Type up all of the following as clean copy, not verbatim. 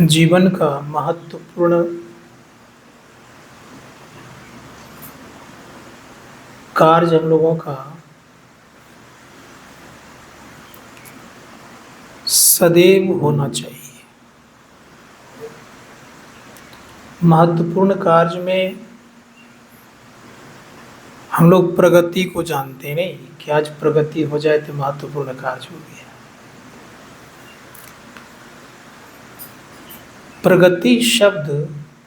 जीवन का महत्वपूर्ण कार्य हम लोगों का सदैव होना चाहिए। महत्वपूर्ण कार्य में हम लोग प्रगति को जानते नहीं कि आज प्रगति हो जाए तो महत्वपूर्ण कार्य हो गया। प्रगति शब्द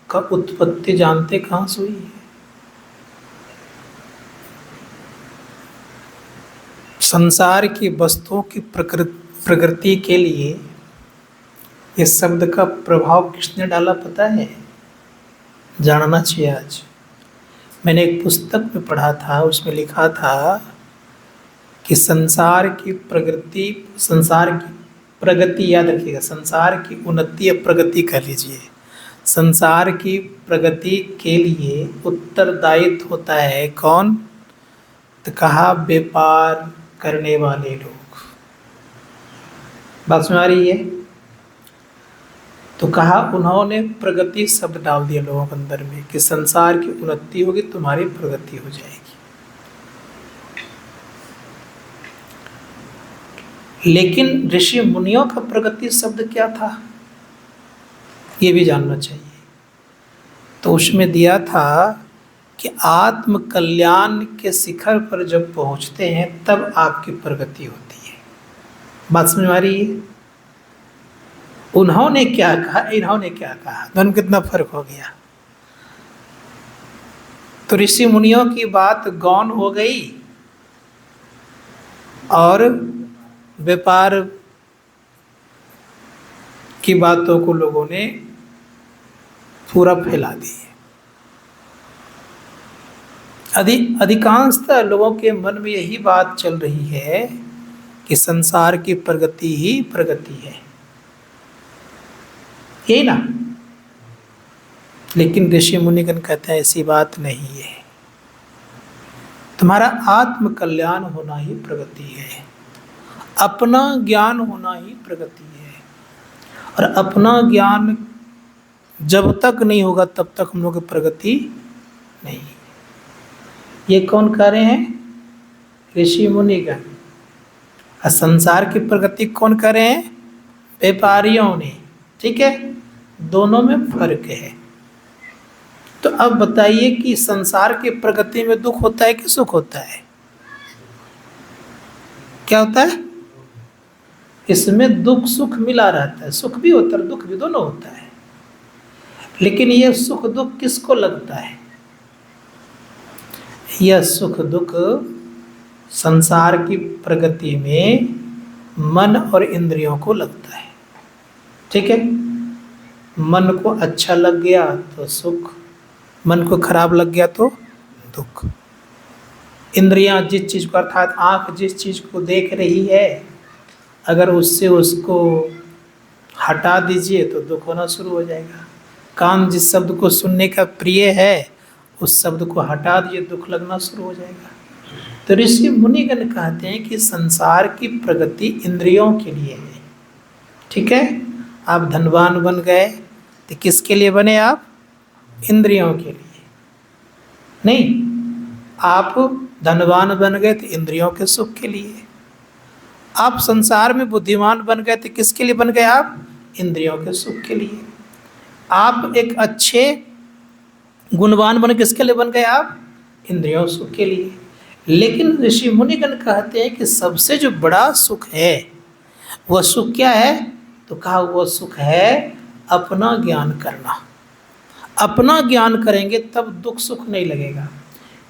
का उत्पत्ति जानते कहाँ से हुई है? संसार की वस्तुओं की प्रकृति के लिए इस शब्द का प्रभाव किसने डाला पता है? जानना चाहिए। आज मैंने एक पुस्तक में पढ़ा था, उसमें लिखा था कि संसार की प्रगति याद रखिएगा, संसार की उन्नति या प्रगति कह लीजिए, संसार की प्रगति के लिए उत्तरदायित्व होता है कौन? तो कहा व्यापार करने वाले लोग। बात समझ आ रही है? तो कहा उन्होंने प्रगति शब्द डाल दिया लोगों के अंदर में कि संसार की उन्नति होगी, तुम्हारी प्रगति हो जाएगी। लेकिन ऋषि मुनियों का प्रगति शब्द क्या था, ये भी जानना चाहिए। तो उसमें दिया था कि आत्म कल्याण के शिखर पर जब पहुंचते हैं तब आपकी प्रगति होती है। बात समझ में आ रही है? उन्होंने क्या कहा, इन्होंने क्या कहा, दोनों कितना फर्क हो गया। तो ऋषि मुनियों की बात गौण हो गई और व्यापार की बातों को लोगों ने पूरा फैला दी। अधिकांशतः लोगों के मन में यही बात चल रही है कि संसार की प्रगति ही प्रगति है, यही ना। लेकिन ऋषि मुनिगण कहते हैं ऐसी बात नहीं है, तुम्हारा आत्म कल्याण होना ही प्रगति है, अपना ज्ञान होना ही प्रगति है। और अपना ज्ञान जब तक नहीं होगा तब तक हम लोग की प्रगति नहीं। ये कौन कह रहे हैं? ऋषि मुनिगण। और संसार की प्रगति कौन कर रहे हैं? व्यापारियों ने। ठीक है, दोनों में फर्क है। तो अब बताइए कि संसार की प्रगति में दुख होता है कि सुख होता है? क्या होता है? इसमें दुख सुख मिला रहता है, सुख भी होता है दुख भी दोनों होता है। लेकिन यह सुख दुख किसको लगता है? यह सुख दुख संसार की प्रगति में मन और इंद्रियों को लगता है। ठीक है, मन को अच्छा लग गया तो सुख, मन को खराब लग गया तो दुख। इंद्रियां जिस चीज को, अर्थात आंख जिस चीज को देख रही है, अगर उससे उसको हटा दीजिए तो दुख होना शुरू हो जाएगा। कान जिस शब्द को सुनने का प्रिय है, उस शब्द को हटा दिए दुख लगना शुरू हो जाएगा। तो ऋषि मुनिगण कहते हैं कि संसार की प्रगति इंद्रियों के लिए है। ठीक है, आप धनवान बन गए तो किसके लिए बने आप? इंद्रियों के लिए नहीं। आप धनवान बन गए तो इंद्रियों के सुख के लिए। आप संसार में बुद्धिमान बन गए तो किसके लिए बन गए आप? इंद्रियों के सुख के लिए। आप एक अच्छे गुणवान बन किसके लिए बन गए आप? इंद्रियों सुख के लिए। लेकिन ऋषि मुनिगण कहते हैं कि सबसे जो बड़ा सुख है वह सुख क्या है? तो कहा वह सुख है अपना ज्ञान करना। अपना ज्ञान करेंगे तब दुख सुख नहीं लगेगा।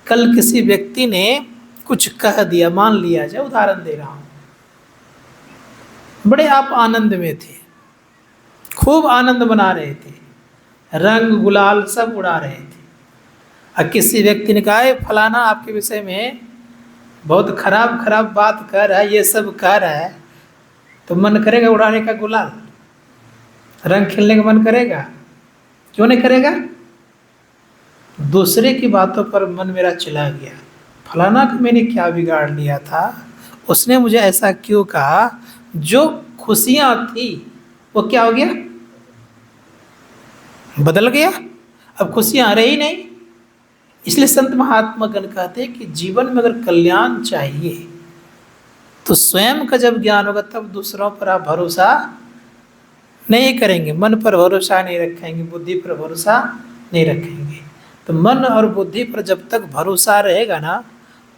कल किसी व्यक्ति ने कुछ कह दिया, मान लिया जाए, उदाहरण दे रहा हूं, बड़े आप आनंद में थे, खूब आनंद मना रहे थे, रंग गुलाल सब उड़ा रहे थे, और किसी व्यक्ति ने कहा फलाना आपके विषय में बहुत खराब खराब बात कर रहा है, ये सब कह रहा है, तो मन करेगा उड़ाने का गुलाल, रंग खेलने का मन करेगा? क्यों नहीं करेगा? दूसरे की बातों पर मन मेरा चला गया, फलाना का मैंने क्या बिगाड़ लिया था, उसने मुझे ऐसा क्यों कहा, जो खुशियां थी वो क्या हो गया, बदल गया। अब खुशियां रही नहीं। इसलिए संत महात्मा गण कहते हैं कि जीवन में अगर कल्याण चाहिए तो स्वयं का जब ज्ञान होगा तब दूसरों पर आप भरोसा नहीं करेंगे, मन पर भरोसा नहीं रखेंगे, बुद्धि पर भरोसा नहीं रखेंगे। तो मन और बुद्धि पर जब तक भरोसा रहेगा ना,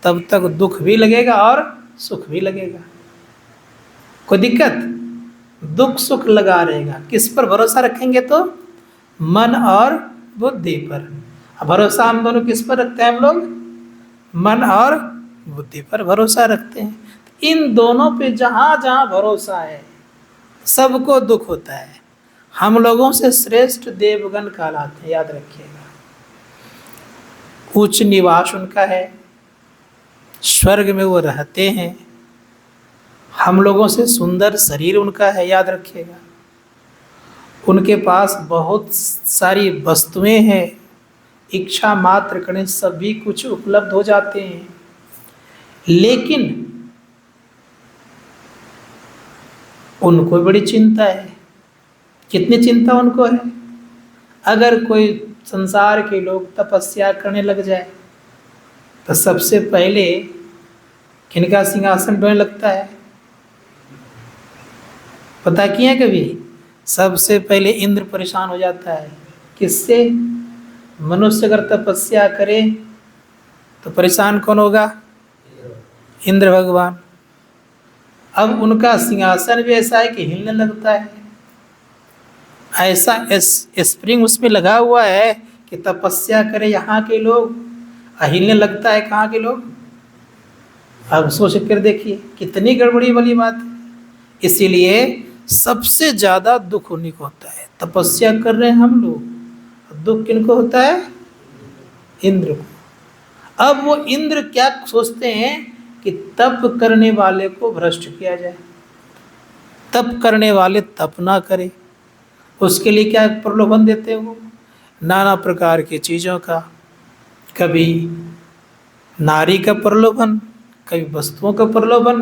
तब तक दुख भी लगेगा और सुख भी लगेगा। कोई दिक्कत, दुख सुख लगा रहेगा। किस पर भरोसा रखेंगे तो मन और बुद्धि पर। अब भरोसा हम दोनों किस पर रखते हैं, हम लोग मन और बुद्धि पर भरोसा रखते हैं। इन दोनों पे जहाँ जहाँ भरोसा है सबको दुख होता है। हम लोगों से श्रेष्ठ देवगण कहलाते हैं, याद रखिएगा। उच्च निवास उनका है, स्वर्ग में वो रहते हैं। हम लोगों से सुंदर शरीर उनका है, याद रखिएगा। उनके पास बहुत सारी वस्तुएं हैं, इच्छा मात्र करें सभी कुछ उपलब्ध हो जाते हैं। लेकिन उनको बड़ी चिंता है। कितनी चिंता उनको है। अगर कोई संसार के लोग तपस्या करने लग जाए तो सबसे पहले किनका सिंहासन ढोने लगता है, पता किए कभी? सबसे पहले इंद्र परेशान हो जाता है। किससे? मनुष्य अगर तपस्या करे तो परेशान कौन होगा? इंद्र भगवान। अब उनका सिंहासन भी ऐसा है कि हिलने लगता है। ऐसा स्प्रिंग उसमें लगा हुआ है कि तपस्या करे यहाँ के लोग, हिलने लगता है कहाँ के लोग। अब सोच कर देखिए कितनी गड़बड़ी वाली बात है। इसीलिए सबसे ज़्यादा दुख उन्हीं को होता है। तपस्या कर रहे हैं हम लोग, दुख किनको होता है? इंद्र को। अब वो इंद्र क्या सोचते हैं कि तप करने वाले को भ्रष्ट किया जाए, तप करने वाले तप ना करे। उसके लिए क्या प्रलोभन देते हैं वो? नाना प्रकार की चीज़ों का, कभी नारी का प्रलोभन, कभी वस्तुओं का प्रलोभन,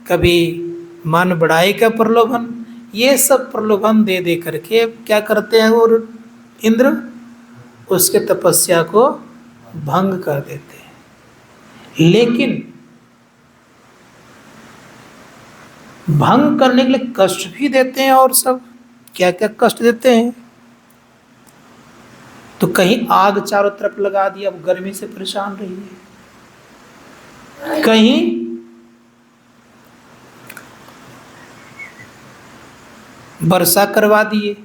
कभी मान बढ़ाई का प्रलोभन। ये सब प्रलोभन दे दे करके क्या करते हैं वो इंद्र? उसके तपस्या को भंग कर देते हैं। लेकिन भंग करने के लिए कष्ट भी देते हैं। और सब क्या क्या कष्ट देते हैं? तो कहीं आग चारों तरफ लगा दी, अब गर्मी से परेशान रही है। कहीं वर्षा करवा दिए।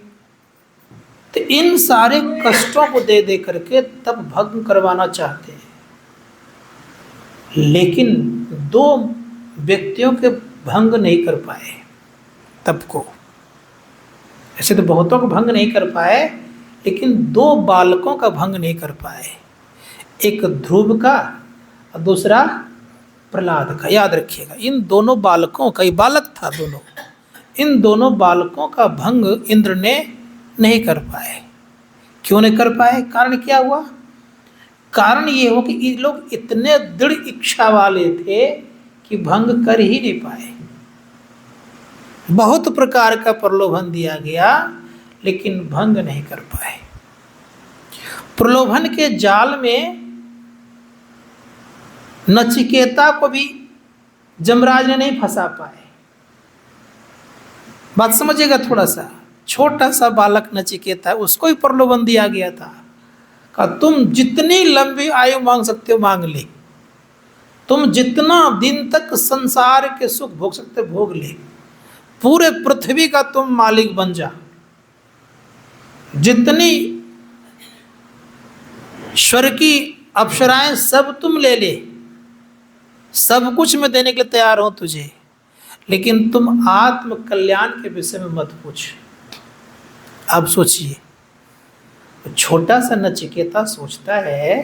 तो इन सारे कष्टों को दे दे करके तब भंग करवाना चाहते हैं। लेकिन दो व्यक्तियों के भंग नहीं कर पाए तप को। ऐसे तो बहुतों को भंग नहीं कर पाए, लेकिन दो बालकों का भंग नहीं कर पाए। एक ध्रुव का और दूसरा प्रहलाद का। याद रखिएगा, इन दोनों बालकों का, ये बालक था दोनों, इन दोनों बालकों का भंग इंद्र ने नहीं कर पाए। क्यों नहीं कर पाए? कारण क्या हुआ? कारण ये हो कि ये लोग इतने दृढ़ इच्छा वाले थे कि भंग कर ही नहीं पाए। बहुत प्रकार का प्रलोभन दिया गया लेकिन भंग नहीं कर पाए। प्रलोभन के जाल में नचिकेता को भी जमराज ने नहीं फंसा पाए। बात समझिएगा थोड़ा सा। छोटा सा बालक नचिकेता, उसको भी प्रलोभन दिया गया था। कहा तुम जितनी लंबी आयु मांग सकते हो मांग ले, तुम जितना दिन तक संसार के सुख भोग सकते हो भोग ले, पूरे पृथ्वी का तुम मालिक बन जा, जितनी स्वर्ग की अप्सराएं सब तुम ले ले, सब कुछ मैं देने के लिए तैयार हूं तुझे, लेकिन तुम आत्म कल्याण के विषय में मत पूछ। अब सोचिए, छोटा सा नचिकेता सोचता है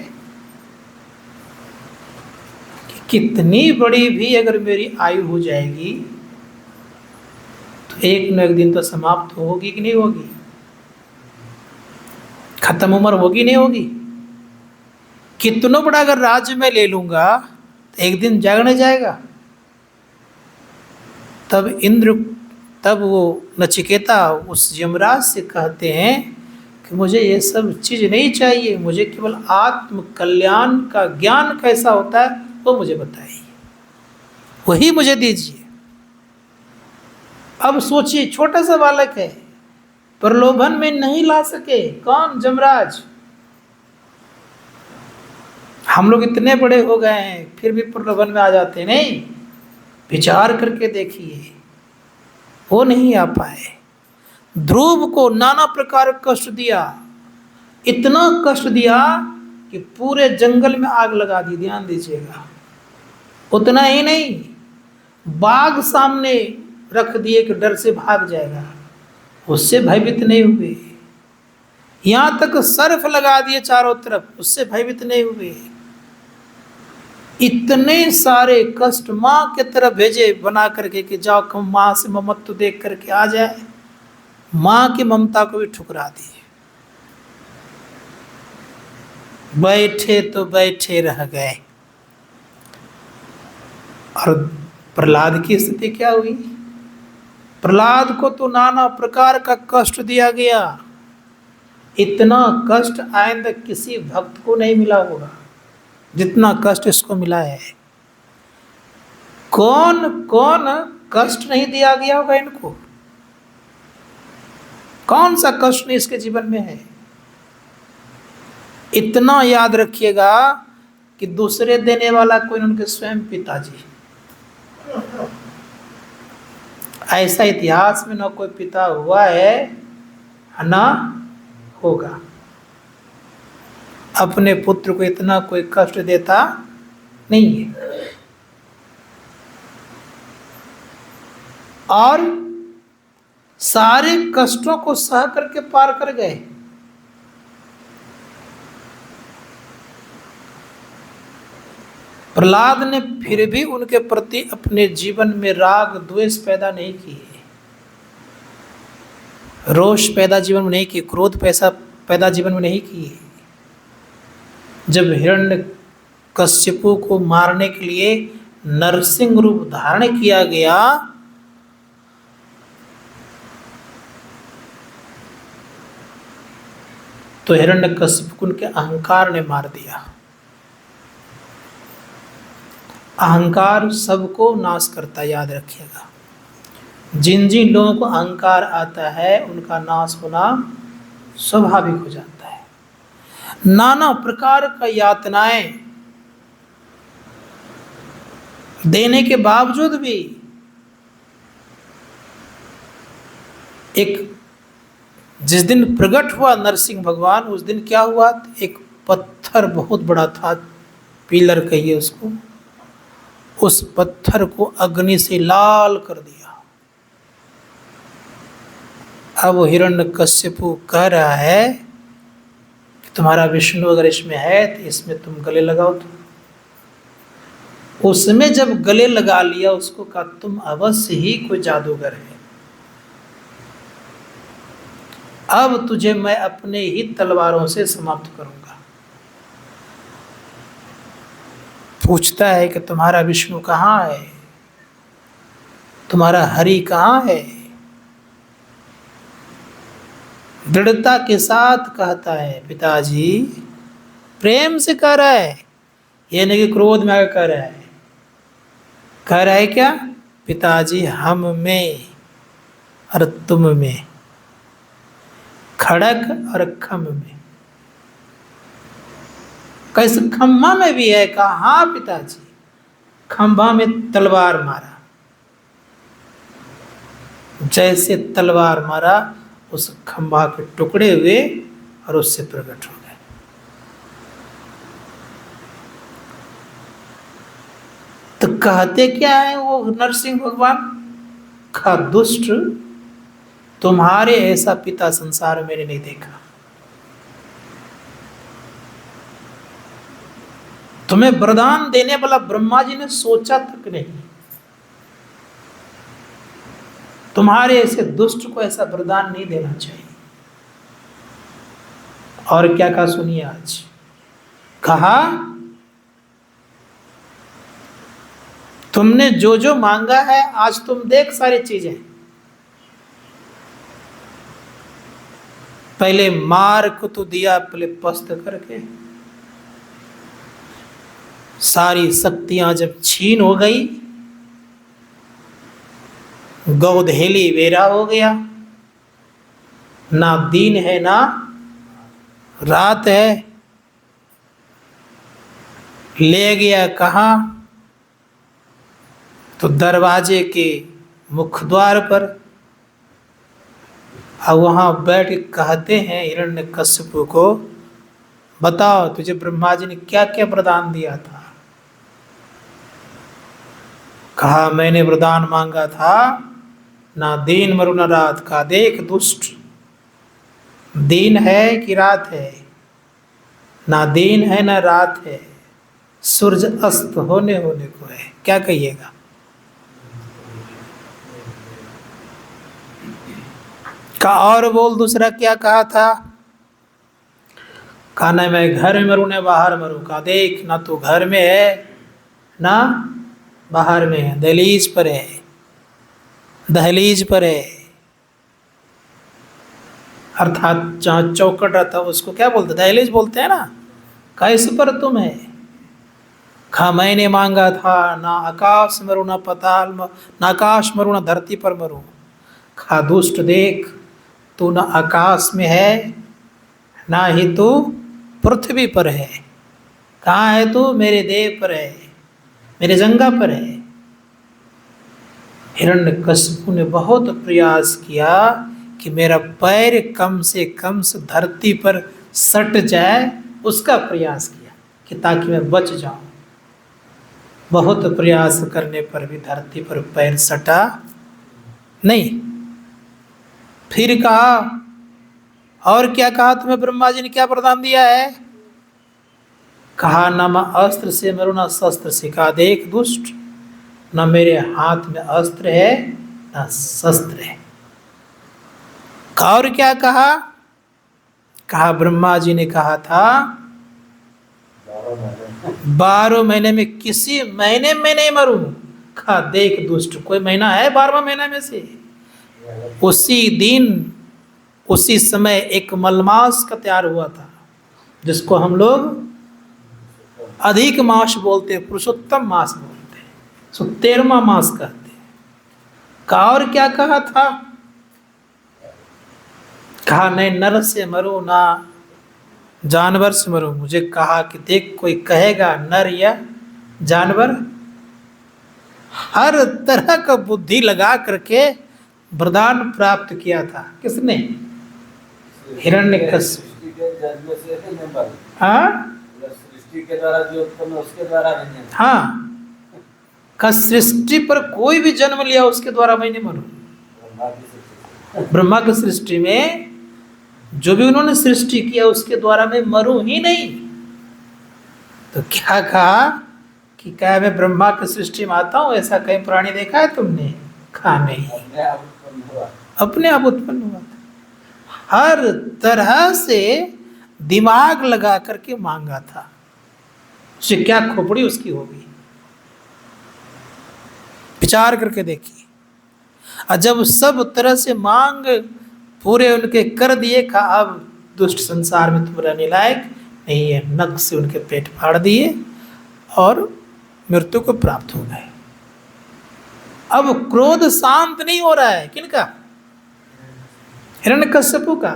कि कितनी बड़ी भी अगर मेरी आयु हो जाएगी तो एक न एक दिन तो समाप्त होगी कि नहीं होगी? खत्म उम्र होगी नहीं होगी? कितना बड़ा अगर राज्य मैं ले लूंगा तो एक दिन जागने जाएगा। तब वो नचिकेता उस यमराज से कहते हैं कि मुझे ये सब चीज़ नहीं चाहिए, मुझे केवल आत्म कल्याण का ज्ञान कैसा होता है वो मुझे बताइए, वही मुझे दीजिए। अब सोचिए, छोटा सा बालक है, प्रलोभन में नहीं ला सके। कौन? यमराज। हम लोग इतने बड़े हो गए हैं फिर भी प्रलोभन में आ जाते हैं। नहीं, विचार करके देखिए, वो नहीं आ पाए। ध्रुव को नाना प्रकार कष्ट दिया, इतना कष्ट दिया कि पूरे जंगल में आग लगा दी। ध्यान दीजिएगा। उतना ही नहीं, बाघ सामने रख दिए कि डर से भाग जाएगा, उससे भयभीत नहीं हुए। यहां तक सर्फ लगा दिए चारों तरफ, उससे भयभीत नहीं हुए। इतने सारे कष्ट माँ के तरफ भेजे बना करके कि जाओ माँ से ममत्व देख करके आ जाए, माँ की ममता को भी ठुकरा दी। बैठे तो बैठे रह गए। और प्रहलाद की स्थिति क्या हुई? प्रहलाद को तो नाना प्रकार का कष्ट दिया गया। इतना कष्ट आइंदा किसी भक्त को नहीं मिला होगा जितना कष्ट इसको मिला है। कौन कौन कष्ट नहीं दिया गया होगा इनको? कौन सा कष्ट नहीं इसके जीवन में है? इतना याद रखिएगा कि दूसरे देने वाला कोई, उनके स्वयं पिताजी। ऐसा इतिहास में ना कोई पिता हुआ है ना होगा, अपने पुत्र को इतना कोई कष्ट देता नहीं है। और सारे कष्टों को सह करके पार कर गए। प्रहलाद ने फिर भी उनके प्रति अपने जीवन में राग द्वेष पैदा नहीं किए, रोष पैदा जीवन में नहीं किए, क्रोध पैदा जीवन में नहीं किए। जब हिरण्यकश्यपु को मारने के लिए नरसिंह रूप धारण किया गया, तो हिरण्यकश्यप को उनके अहंकार ने मार दिया। अहंकार सबको नाश करता, याद रखिएगा। जिन जिन लोगों को अहंकार आता है उनका नाश होना स्वाभाविक हो जाता है। नाना प्रकार का यातनाएं देने के बावजूद भी एक जिस दिन प्रकट हुआ नरसिंह भगवान, उस दिन क्या हुआ? एक पत्थर बहुत बड़ा था, पिलर कहिए उसको, उस पत्थर को अग्नि से लाल कर दिया। अब हिरण्यकश्यपु कह रहा है कि तुम्हारा विष्णु अगर इसमें है तो इसमें तुम गले लगाओ। तो उसमें जब गले लगा लिया, उसको कहा तुम अवश्य ही कोई जादूगर है, अब तुझे मैं अपने ही तलवारों से समाप्त करूंगा। पूछता है कि तुम्हारा विष्णु कहाँ है, तुम्हारा हरि कहाँ है? दृढ़ता के साथ कहता है पिताजी, प्रेम से कह रहा है, ये नहीं कि क्रोध में आकर कह रहा है। कह रहा है क्या? पिताजी हम में और तुम में, खड़क और खम में। कैसे? खम्भा में भी है। कहा हाँ पिताजी, खंभा में तलवार मारा, जैसे तलवार मारा उस खंभा के टुकड़े हुए और उससे प्रकट हो गए। तो कहते क्या है वो नरसिंह भगवान? खा दुष्ट, तुम्हारे ऐसा पिता संसार में मैंने नहीं देखा। तुम्हें वरदान देने वाला ब्रह्मा जी ने सोचा तक नहीं, तुम्हारे ऐसे दुष्ट को ऐसा वरदान नहीं देना चाहिए। और क्या कहा सुनिए आज। कहा तुमने जो जो मांगा है आज तुम देख सारी चीजें। पहले मार को तो दिया, पहले पस्त करके सारी शक्तियां जब छीन हो गई, गौधेली वेरा हो गया, ना दिन है ना रात है। ले गया कहाँ? तो दरवाजे के मुख द्वार पर। अब वहां बैठ के कहते हैं हिरण्यकश्यप को, बताओ तुझे ब्रह्मा जी ने क्या क्या वरदान दिया था? कहा मैंने वरदान मांगा था, ना दिन मरु न रात का। देख दुष्ट, दिन है कि रात है? ना दिन है ना रात है, सूरज अस्त होने होने को है। क्या कहिएगा? का और बोल दूसरा क्या कहा था? कहा ना मैं घर में मरूं ना बाहर मरूं। का देख ना तू घर में है ना बाहर में है, दहलीज पर है, दहलीज पर है। अर्थात जहाँ चौकट रहता है उसको क्या बोलते? दहलीज बोलते हैं ना। कैस पर तुम है? खा मैंने मांगा था, ना आकाश मरूं ना पाताल ना आकाश मरूं ना धरती पर मरूं। खा दुष्ट देख, तू ना आकाश में है ना ही तू पृथ्वी पर है। कहाँ है तू? मेरे देह पर है, मेरे जंगा पर है। हिरण्यकश्यप ने बहुत प्रयास किया कि मेरा पैर कम से कम से धरती पर सट जाए, उसका प्रयास किया कि ताकि मैं बच जाऊं। बहुत प्रयास करने पर भी धरती पर पैर सटा नहीं। फिर कहा, और क्या कहा तुम्हें ब्रह्मा जी ने क्या वरदान दिया है? कहा न मैं अस्त्र से मरूं ना शस्त्र से। कहा देख दुष्ट, न मेरे हाथ में अस्त्र है न शस्त्र है। और क्या कहा? कहा ब्रह्मा जी ने कहा था 12 महीने में किसी महीने में नहीं मरूं। कहा देख दुष्ट, कोई महीना है 12वां महीना में से? उसी दिन उसी समय एक मलमास का तैयार हुआ था, जिसको हम लोग अधिक मास बोलते हैं, पुरुषोत्तम मास बोलते हैं, सो 13वां मास कहते हैं। कहा और क्या कहा था? कहा नहीं नर से मरो ना जानवर से मरो। मुझे कहा कि देख कोई कहेगा नर या जानवर, हर तरह का बुद्धि लगा करके वरदान प्राप्त किया था। किसने? हिरण्यकश्यप। हाँ सृष्टि के द्वारा जो उत्पन्न उसके द्वारा नहीं। हाँ, का सृष्टि पर कोई भी जन्म लिया उसके द्वारा मैं नहीं मरूं। ब्रह्मा की सृष्टि में जो भी उन्होंने सृष्टि किया उसके द्वारा मैं मरूं ही नहीं। तो क्या कहा कि क्या मैं ब्रह्मा की सृष्टि में आता हूं? ऐसा कहीं प्राणी देखा है तुमने? कहा नहीं, अपने आप उत्पन्न हुआ था। हर तरह से दिमाग लगा करके मांगा था। उसे क्या खोपड़ी उसकी होगी, विचार करके देखिए। और जब सब तरह से मांग पूरे उनके कर दिए, कहा अब दुष्ट संसार में तुम रहने लायक नहीं है। नख से उनके पेट फाड़ दिए और मृत्यु को प्राप्त हो गए। अब क्रोध शांत नहीं हो रहा है। किनका? हिरण्यकश्यप का।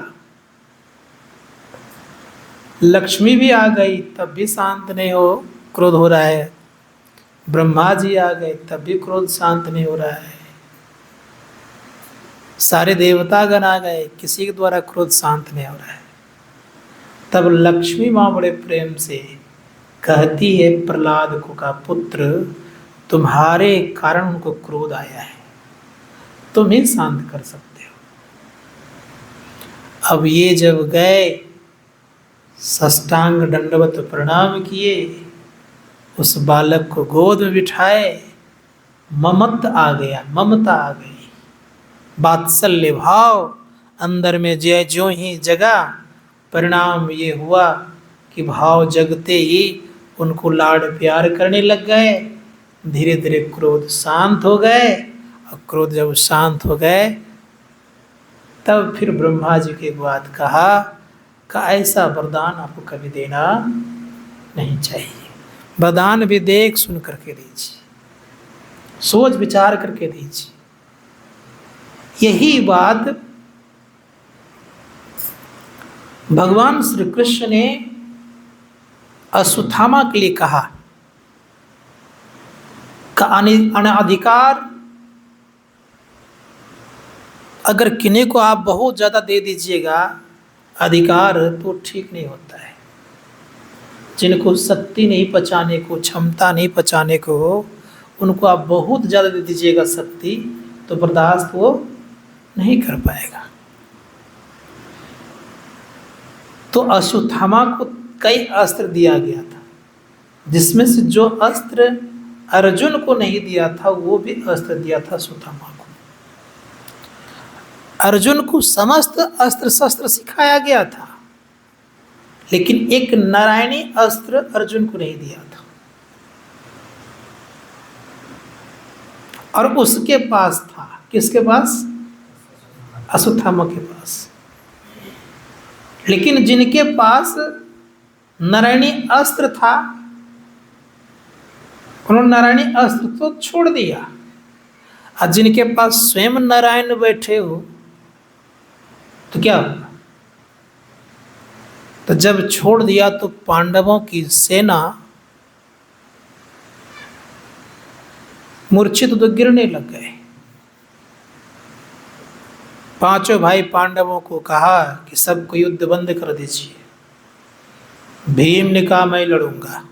लक्ष्मी भी आ गई तब भी शांत नहीं हो, क्रोध हो रहा है। ब्रह्मा जी आ गए तब भी क्रोध शांत नहीं हो रहा है। सारे देवतागण आ गए, किसी के द्वारा क्रोध शांत नहीं हो रहा है। तब लक्ष्मी माँ बड़े प्रेम से कहती है प्रहलाद को, का पुत्र तुम्हारे कारण उनको क्रोध आया है, तुम ही शांत कर सकते हो। अब ये जब गए, साष्टांग दंडवत प्रणाम किए, उस बालक को गोद में बिठाए, ममता आ गया, ममता आ गई, वात्सल्य भाव अंदर में ज्यों ही जगा। परिणाम ये हुआ कि भाव जगते ही उनको लाड प्यार करने लग गए। धीरे धीरे क्रोध शांत हो गए, और क्रोध जब शांत हो गए तब फिर ब्रह्मा जी के बात कहा कि ऐसा वरदान आपको कभी देना नहीं चाहिए। वरदान भी देख सुन करके दीजिए, सोच विचार करके दीजिए। यही बात भगवान श्री कृष्ण ने अश्वत्थामा के लिए कहा का अनाधिकार अगर किन्हीं को आप बहुत ज़्यादा दे दीजिएगा अधिकार, तो ठीक नहीं होता है। जिनको शक्ति नहीं पचाने को, क्षमता नहीं पचाने को, उनको आप बहुत ज़्यादा दे दीजिएगा शक्ति, तो बर्दाश्त वो नहीं कर पाएगा। तो अश्वत्थामा को कई अस्त्र दिया गया था, जिसमें से जो अस्त्र अर्जुन को नहीं दिया था वो भी अस्त्र दिया था अश्वत्थामा को। अर्जुन को समस्त अस्त्र शस्त्र सिखाया गया था, लेकिन एक नारायणी अस्त्र अर्जुन को नहीं दिया था, और उसके पास था। किसके पास? अश्वत्थामा के पास। लेकिन जिनके पास नारायणी अस्त्र था, उन्होंने नारायणी अस्त्र तो छोड़ दिया, और जिनके पास स्वयं नारायण बैठे हो तो क्या होगा? तो जब छोड़ दिया तो पांडवों की सेना मूर्छित तो गिरने लग गए। पांचों भाई पांडवों को कहा कि सबको युद्ध बंद कर दीजिए। भीम ने कहा मैं लड़ूंगा,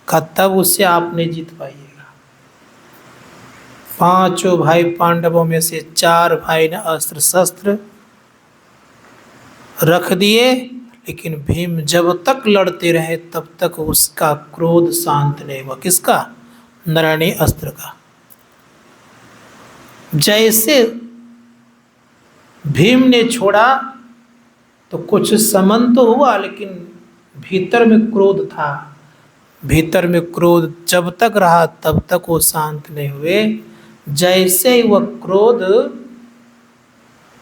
कहा तब उससे आप नहीं जीत पाइएगा। पांचों भाई पांडवों में से 4 भाई ने अस्त्र शस्त्र रख दिए, लेकिन भीम जब तक लड़ते रहे तब तक उसका क्रोध शांत नहीं हुआ। किसका? नारायणी अस्त्र का। जैसे भीम ने छोड़ा तो कुछ समन तो हुआ, लेकिन भीतर में क्रोध था। भीतर में क्रोध जब तक रहा तब तक वो शांत नहीं हुए। जैसे ही वह क्रोध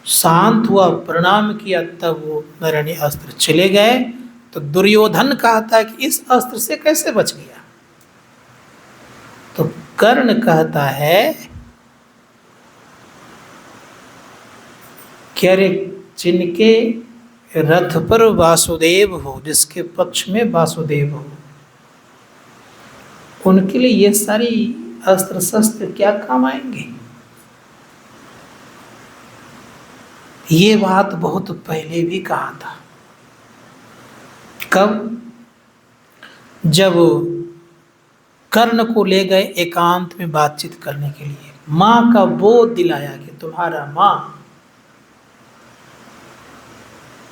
शांत हुआ, प्रणाम किया, तब वो नारायणी अस्त्र चले गए। तो दुर्योधन कहता है कि इस अस्त्र से कैसे बच गया? तो कर्ण कहता है कि अरे जिनके रथ पर वासुदेव हो, जिसके पक्ष में वासुदेव हो, उनके लिए ये सारी अस्त्र शस्त्र क्या काम आएंगे? ये बात बहुत पहले भी कहा था। कब? जब कर्ण को ले गए एकांत में बातचीत करने के लिए, माँ का बोध दिलाया कि तुम्हारा माँ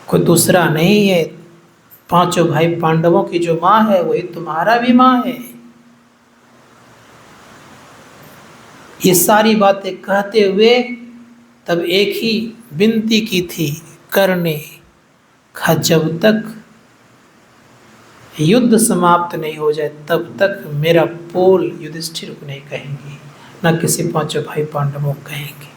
कोई दूसरा नहीं है, पांचों भाई पांडवों की जो माँ है वही तुम्हारा भी माँ है। ये सारी बातें कहते हुए तब एक ही विनती की थी कर्ण ने, कहा जब तक युद्ध समाप्त नहीं हो जाए तब तक मेरा पोल युधिष्ठिर को नहीं कहेंगे, न किसी पांचों भाई पांडवों को कहेंगे।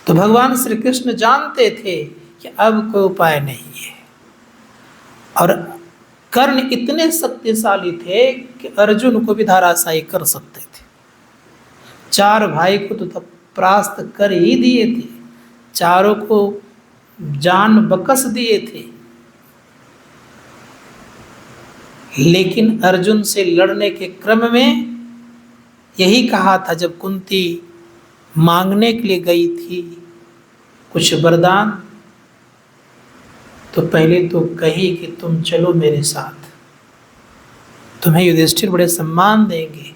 तो भगवान श्री कृष्ण जानते थे कि अब कोई उपाय नहीं है, और कर्ण इतने शक्तिशाली थे कि अर्जुन को भी धराशायी कर सकते थे। 4 भाई को तो तब परास्त कर ही दिए थे, चारों को जान बकस दिए थे, लेकिन अर्जुन से लड़ने के क्रम में यही कहा था, जब कुंती मांगने के लिए गई थी कुछ वरदान, तो पहले तो कही कि तुम चलो मेरे साथ, तुम्हें युधिष्ठिर बड़े सम्मान देंगे।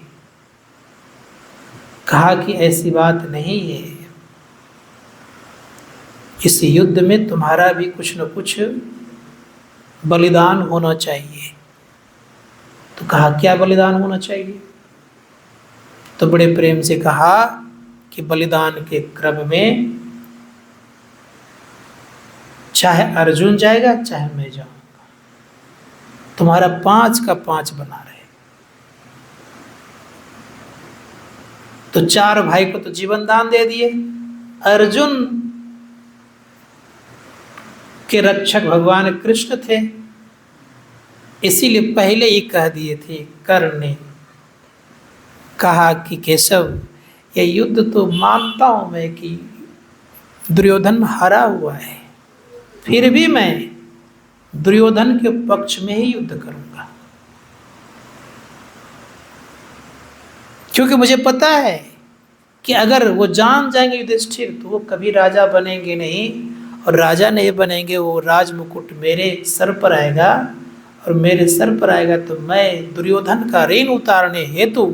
कहा कि ऐसी बात नहीं है, इस युद्ध में तुम्हारा भी कुछ न कुछ बलिदान होना चाहिए। तो कहा क्या बलिदान होना चाहिए? तो बड़े प्रेम से कहा कि बलिदान के क्रम में चाहे अर्जुन जाएगा चाहे मैं जाऊंगा। तुम्हारा 5 का 5 बना रहे। तो 4 भाई को तो जीवन दान दे दिए। अर्जुन के रक्षक भगवान कृष्ण थे, इसीलिए पहले ही कह दिए थे। कर्ण ने कहा कि केशव, यह युद्ध तो मानता हूं मैं कि दुर्योधन हारा हुआ है, फिर भी मैं दुर्योधन के पक्ष में ही युद्ध करूंगा, क्योंकि मुझे पता है कि अगर वो जान जाएंगे युधिष्ठिर तो वो कभी राजा बनेंगे नहीं, और राजा नहीं बनेंगे, वो राज मुकुट मेरे सर पर आएगा, और मेरे सर पर आएगा तो मैं दुर्योधन का ऋण उतारने हेतु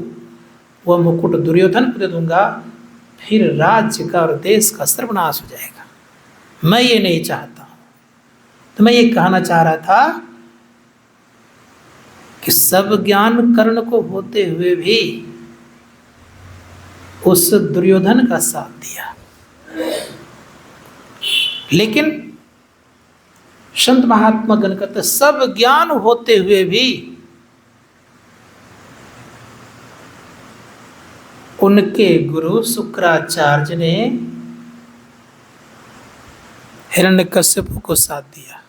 वह मुकुट दुर्योधन को दे दूंगा, फिर राज्य का और देश का सर्वनाश हो जाएगा। मैं ये नहीं चाहता हूं। तो मैं ये कहना चाह रहा था कि सब ज्ञान कर्ण को होते हुए भी उस दुर्योधन का साथ दिया, लेकिन संत महात्मा गण कहते सब ज्ञान होते हुए भी उनके गुरु शुक्राचार्य ने हिरण्यकश्यप को साथ दिया।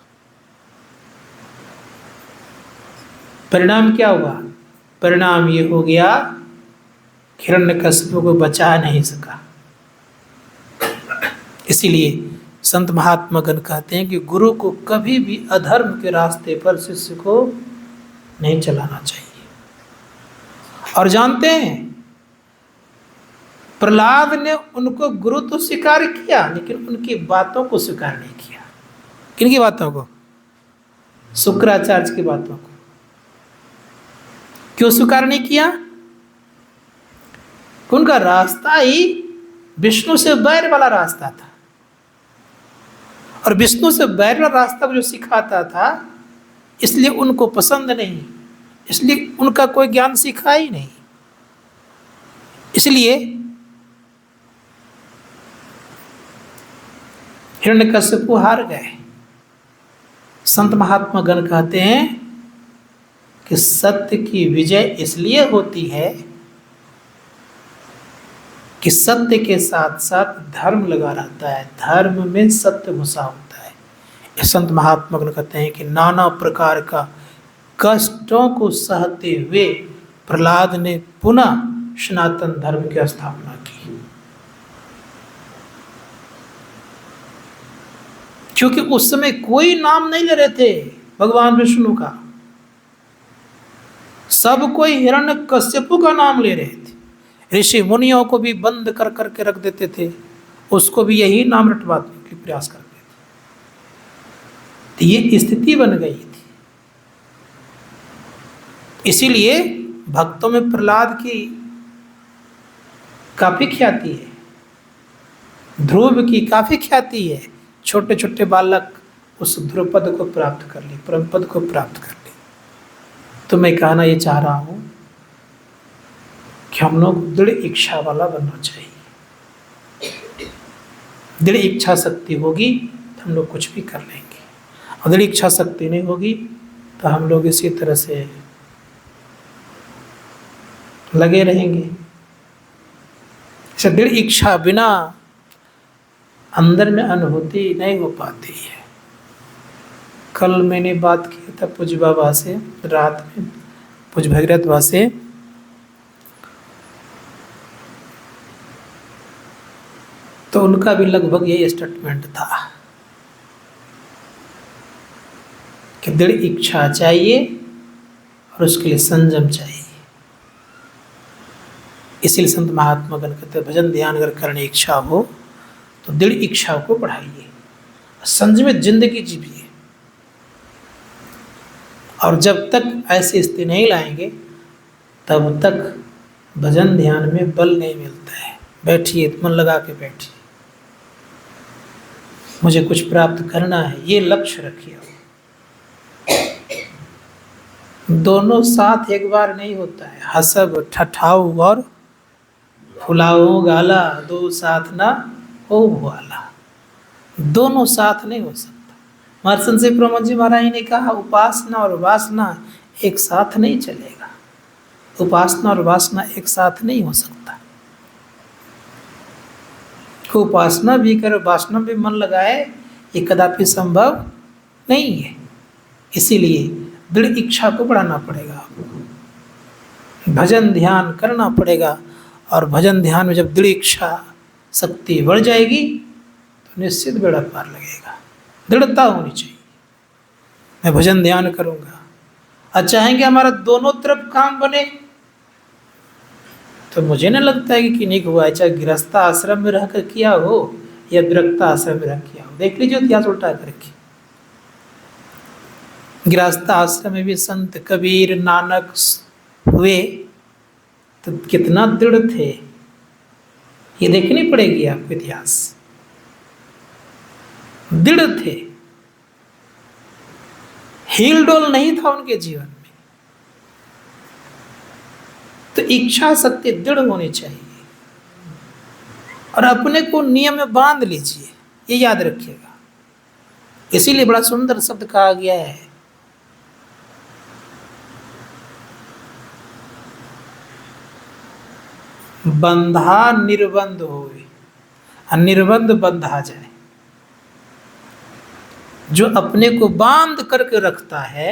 परिणाम क्या हुआ? परिणाम ये हो गया, हिरण्यकश्यप को बचा नहीं सका। इसीलिए संत महात्मा गण कहते हैं कि गुरु को कभी भी अधर्म के रास्ते पर शिष्य को नहीं चलाना चाहिए। और जानते हैं, प्रहलाद ने उनको गुरु तो स्वीकार किया, लेकिन उनकी बातों को स्वीकार नहीं किया। किनकी बातों को? शुक्राचार्य की बातों को। क्यों स्वीकार नहीं किया? उनका रास्ता ही विष्णु से बैर वाला रास्ता था, और विष्णु से बैर वाला रास्ता जो सिखाता था, इसलिए उनको पसंद नहीं, इसलिए उनका कोई ज्ञान सीखा ही नहीं। इसलिए हिरण्यकश्यप हार गए। संत महात्मा गण कहते हैं कि सत्य की विजय इसलिए होती है कि सत्य के साथ साथ धर्म लगा रहता है, धर्म में सत्य घुसा होता है। संत महात्मा गण कहते हैं कि नाना प्रकार का कष्टों को सहते हुए प्रहलाद ने पुनः सनातन धर्म की स्थापना की, क्योंकि उस समय कोई नाम नहीं ले रहे थे भगवान विष्णु का, सब कोई हिरण्यकश्यप का नाम ले रहे थे। ऋषि मुनियों को भी बंद कर करके रख देते थे, उसको भी यही नाम रटवाने के लिए प्रयास करते थे। तो ये स्थिति बन गई थी। इसीलिए भक्तों में प्रहलाद की काफी ख्याति है, ध्रुव की काफी ख्याति है। छोटे छोटे बालक उस ध्रुव पद को प्राप्त कर ले, परम पद को प्राप्त कर ले। तो मैं कहना ये चाह रहा हूं कि हम लोग दृढ़ इच्छा वाला बनना चाहिए। दृढ़ इच्छा शक्ति होगी तो हम लोग कुछ भी कर लेंगे, और दृढ़ इच्छा शक्ति नहीं होगी तो हम लोग इसी तरह से लगे रहेंगे। दृढ़ इच्छा बिना अंदर में अनुभूति नहीं हो पाती है। कल मैंने बात की था पूज्य बाबा से, रात में पूज्य भगीरथ बाबा से, तो उनका भी लगभग यही स्टेटमेंट था कि दृढ़ इच्छा चाहिए और उसके लिए संयम चाहिए। इसीलिए संत महात्मा गण कहते हैं भजन ध्यान अगर करने इच्छा हो तो दृढ़ इच्छा को बढ़ाइए, संयमित जिंदगी जीविए। और जब तक ऐसी स्थिति नहीं लाएंगे तब तक भजन ध्यान में बल नहीं मिलता है। बैठिए, मन लगा के बैठिए, मुझे कुछ प्राप्त करना है, ये लक्ष्य रखिए। दोनों साथ एक बार नहीं होता है। हसब ठठाऊ और फुलाओ गाला, दो साथ ना हो वाला, दोनों साथ नहीं हो सकता। महर्षि श्री प्रमोद जी महाराज ने कहा उपासना और वासना एक साथ नहीं चलेगा, उपासना और वासना एक साथ नहीं हो सकता। उपासना भी करे, वासना भी मन लगाए, ये कदापि संभव नहीं है। इसीलिए दृढ़ इच्छा को बढ़ाना पड़ेगा आपको, भजन ध्यान करना पड़ेगा। और भजन ध्यान में जब दृढ़ इच्छा शक्ति बढ़ जाएगी तो निश्चित बेड़ा पार लगेगा। दृढ़ता होनी चाहिए, मैं भजन ध्यान करूँगा। और चाहेंगे हमारा दोनों तरफ काम बने तो मुझे नहीं लगता है कि किन्हीं को हुआ है, चाहे गृहस्थ आश्रम में रहकर किया हो या विरक्त आश्रम में रह किया हो। देख लीजिए इतिहास उल्टा करके, गृहस्थ आश्रम में भी संत कबीर नानक हुए तो कितना दृढ़ थे, ये देखनी पड़ेगी आपको इतिहास। दृढ़ थे, हिल डोल नहीं था उनके जीवन में। तो इच्छा शक्ति दृढ़ होनी चाहिए और अपने को नियम में बांध लीजिए, ये याद रखिएगा। इसीलिए बड़ा सुंदर शब्द कहा गया है, बंधा निर्बंध होए और निर्बंध बंधा जाए। जो अपने को बांध करके रखता है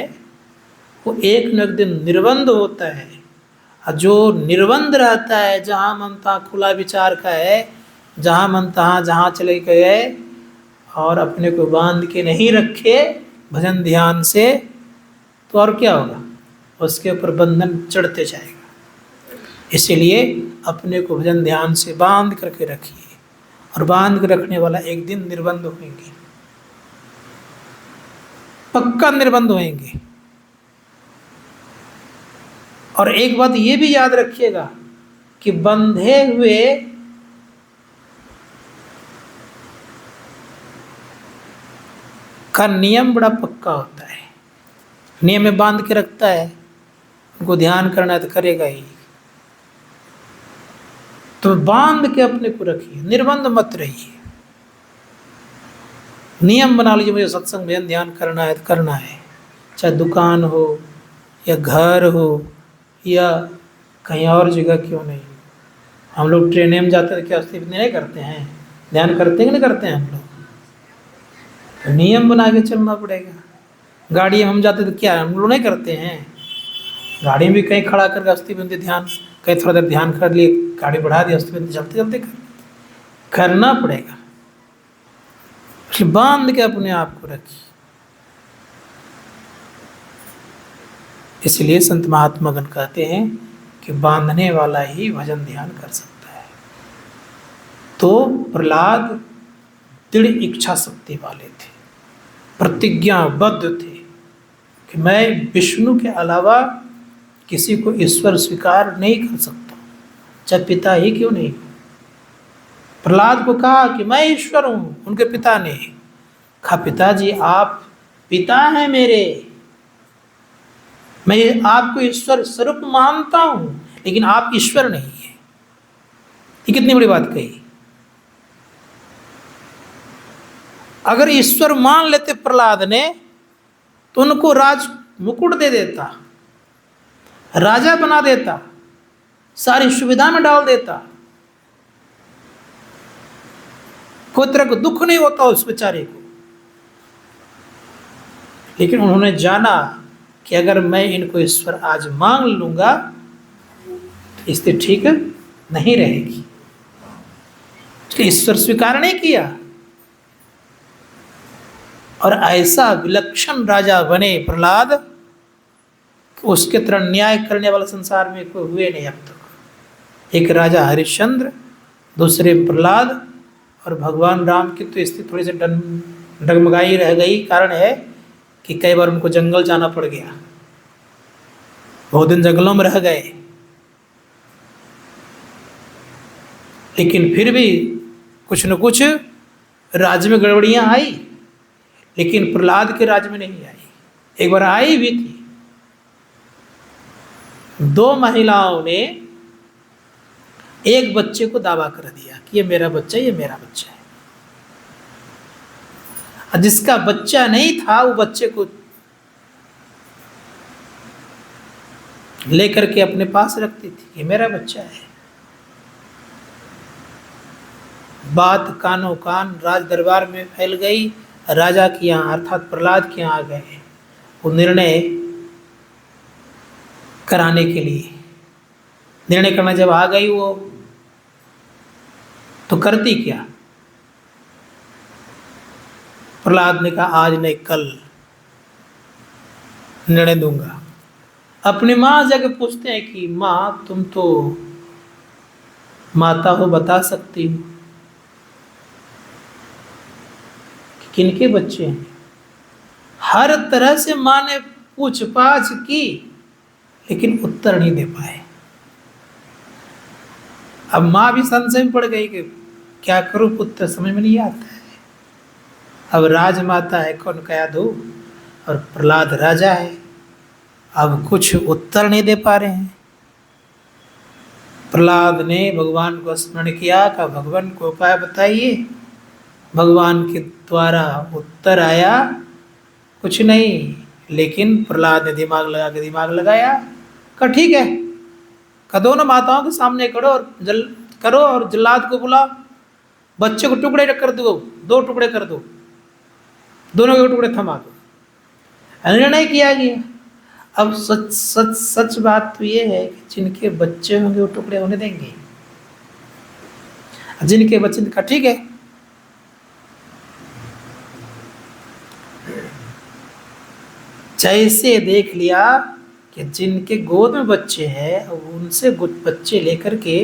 वो एक न एक दिन निर्बंध होता है, और जो निर्बंध रहता है, जहाँ मन तहाँ खुला विचार का है, जहाँ मन तहाँ जहाँ चले गए और अपने को बांध के नहीं रखे भजन ध्यान से, तो और क्या होगा, उसके ऊपर बंधन चढ़ते जाएगा। इसीलिए अपने को भजन ध्यान से बांध करके रखिए, और बांध कर रखने वाला एक दिन निर्बंध होंगे, पक्का निर्बंध होंगे। और एक बात ये भी याद रखिएगा कि बंधे हुए का नियम बड़ा पक्का होता है। नियम में बांध के रखता है, उनको ध्यान करना है तो करेगा ही। तो बांध के अपने को रखिए, निर्बंध मत रहिए। नियम बना लीजिए, मुझे सत्संग भजन ध्यान करना है तो करना है, चाहे दुकान हो या घर हो या कहीं और जगह क्यों नहीं। हम लोग ट्रेन में जाते हैं, क्या उसकी नहीं करते हैं, ध्यान करते हैं कि नहीं करते हैं हम लोग। तो नियम बना के चलना पड़ेगा। गाड़ी में हम जाते तो क्या हम लोग नहीं करते हैं, गाड़ी में भी कहीं खड़ा करके अस्थि ध्यान, कहीं थोड़ा देर ध्यान कर लिए, गाड़ी बढ़ा दी, अस्थि चलते चलते करना पड़ेगा। इसलिए बांध के अपने आप को रखिए। इसलिए संत महात्मागण कहते हैं कि बांधने वाला ही भजन ध्यान कर सकता है। तो प्रहलाद दृढ़ इच्छा शक्ति वाले थे, प्रतिज्ञाबद्ध थे कि मैं विष्णु के अलावा किसी को ईश्वर स्वीकार नहीं कर सकता, चाहे पिता ही क्यों नहीं। प्रहलाद को कहा कि मैं ईश्वर हूँ, उनके पिता ने कहा पिताजी आप पिता हैं मेरे, मैं आपको ईश्वर स्वरूप मानता हूँ, लेकिन आप ईश्वर नहीं है। ये कितनी बड़ी बात कही। अगर ईश्वर मान लेते प्रहलाद ने तो उनको राज मुकुट दे देता, राजा बना देता, सारी सुविधा में डाल देता, कोई तरह का दुख नहीं होता उस बेचारे को। लेकिन उन्होंने जाना कि अगर मैं इनको ईश्वर आज मांग लूंगा तो स्थिति ठीक नहीं रहेगी, इसलिए ईश्वर स्वीकार नहीं किया। और ऐसा विलक्षण राजा बने प्रहलाद, उसके तरह न्याय करने वाला संसार में कोई हुए नहीं अब तक। एक राजा हरिश्चंद्र, दूसरे प्रहलाद, और भगवान राम की तो स्थिति थोड़ी सी डगमगाई रह गई। कारण है कि कई बार उनको जंगल जाना पड़ गया, बहुत दिन जंगलों में रह गए। लेकिन फिर भी कुछ न कुछ राज्य में गड़बड़ियाँ आई, लेकिन प्रहलाद के राज्य में नहीं आई। एक बार आई भी थी, 2 महिलाओं ने एक बच्चे को दावा कर दिया कि ये मेरा बच्चा है, ये मेरा बच्चा है। और जिसका बच्चा नहीं था वो बच्चे को लेकर के अपने पास रखती थी, ये मेरा बच्चा है। बात कानों कान राज दरबार में फैल गई। राजा के यहाँ अर्थात प्रहलाद के यहाँ आ गए वो निर्णय कराने के लिए। निर्णय करना जब आ गई वो, तो करती क्या? प्रहलाद ने कहा आज नहीं कल निर्णय दूंगा। अपनी माँ जाके पूछते हैं कि माँ तुम तो माता हो, बता सकती हो कि किनके बच्चे हैं? हर तरह से माँ ने पूछ पाछ की लेकिन उत्तर नहीं दे पाए। अब माँ भी संशय में पड़ गई कि क्या करूं, पुत्र समझ में नहीं आता है। अब राजमाता है कौन क्या दो, और प्रहलाद राजा है, अब कुछ उत्तर नहीं दे पा रहे हैं। प्रहलाद ने भगवान को स्मरण किया, कहा भगवान को उपाय बताइए। भगवान के द्वारा उत्तर आया कुछ नहीं, लेकिन प्रहलाद ने दिमाग लगाया। कहा ठीक है, कहा दोनों माताओं के सामने करो और जल्लाद को बुलाओ, बच्चे को टुकड़े कर दो, 2 टुकड़े कर दो, दोनों के टुकड़े थमा दो। निर्णय किया गया। अब सच बात तो ये है कि जिनके बच्चे होंगे वो टुकड़े होने देंगे, जिनके बच्चे का ठीक है। जैसे देख लिया कि जिनके गोद में बच्चे हैं उनसे बच्चे लेकर के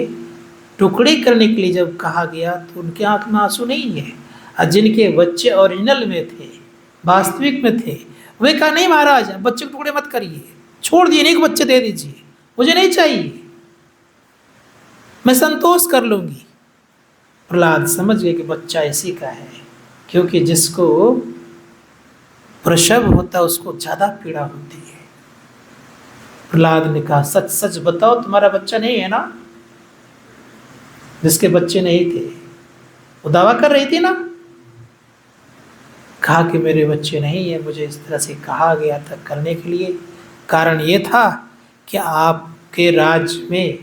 टुकड़े करने के लिए जब कहा गया तो उनके आंख में आंसू नहीं है। और जिनके बच्चे ओरिजिनल में थे, वास्तविक में थे, वे कहा नहीं महाराज बच्चे को टुकड़े मत करिए, छोड़ दिए, एक बच्चे दे दीजिए, मुझे नहीं चाहिए, मैं संतोष कर लूंगी। प्रहलाद समझ गए कि बच्चा इसी का है, क्योंकि जिसको प्रसव होता है उसको ज्यादा पीड़ा होती है। प्रहलाद ने कहा सच सच बताओ तुम्हारा बच्चा नहीं है ना? जिसके बच्चे नहीं थे वो दावा कर रही थी ना। कहा कि मेरे बच्चे नहीं है, मुझे इस तरह से कहा गया था करने के लिए। कारण ये था कि आपके राज्य में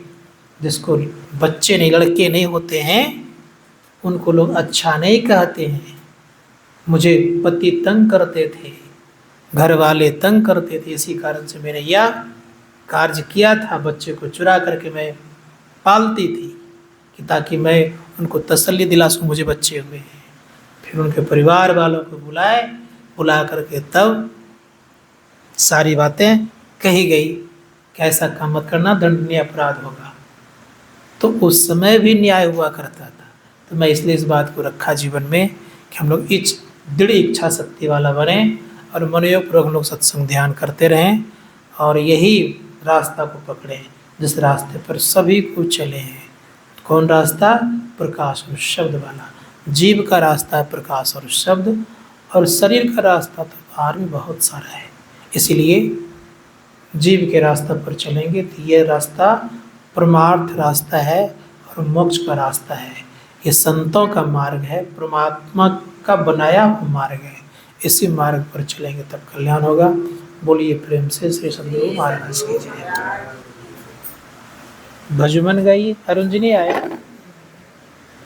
जिसको बच्चे नहीं, लड़के नहीं होते हैं, उनको लोग अच्छा नहीं कहते हैं। मुझे पति तंग करते थे, घर वाले तंग करते थे, इसी कारण से मैंने यह कार्य किया था। बच्चे को चुरा करके मैं पालती थी कि ताकि मैं उनको तसल्ली दिला सकूं मुझे बच्चे हुए हैं। फिर उनके परिवार वालों को बुला करके तब सारी बातें कही गई कि ऐसा काम मत करना, दंडनीय अपराध होगा। तो उस समय भी न्याय हुआ करता था। तो मैं इसलिए इस बात को रखा जीवन में कि हम लोग दृढ़ इच्छा शक्ति वाला बने और मनोयोगपूर्वक हम लोग सत्संग ध्यान करते रहें और यही रास्ता को पकड़ें जिस रास्ते पर सभी को चले हैं। कौन रास्ता? प्रकाश और शब्द वाला। जीव का रास्ता है प्रकाश और शब्द, और शरीर का रास्ता तो बाहर में बहुत सारा है। इसलिए जीव के रास्ता पर चलेंगे तो ये रास्ता परमार्थ रास्ता है और मोक्ष का रास्ता है। ये संतों का मार्ग है, परमात्मा का बनाया हुआ मार्ग है। इसी मार्ग पर चलेंगे तब कल्याण होगा। बोलिए प्रेम से श्री सद्गुरु महाराज की जय। भजमन गाइए। अरुण जी नहीं आए।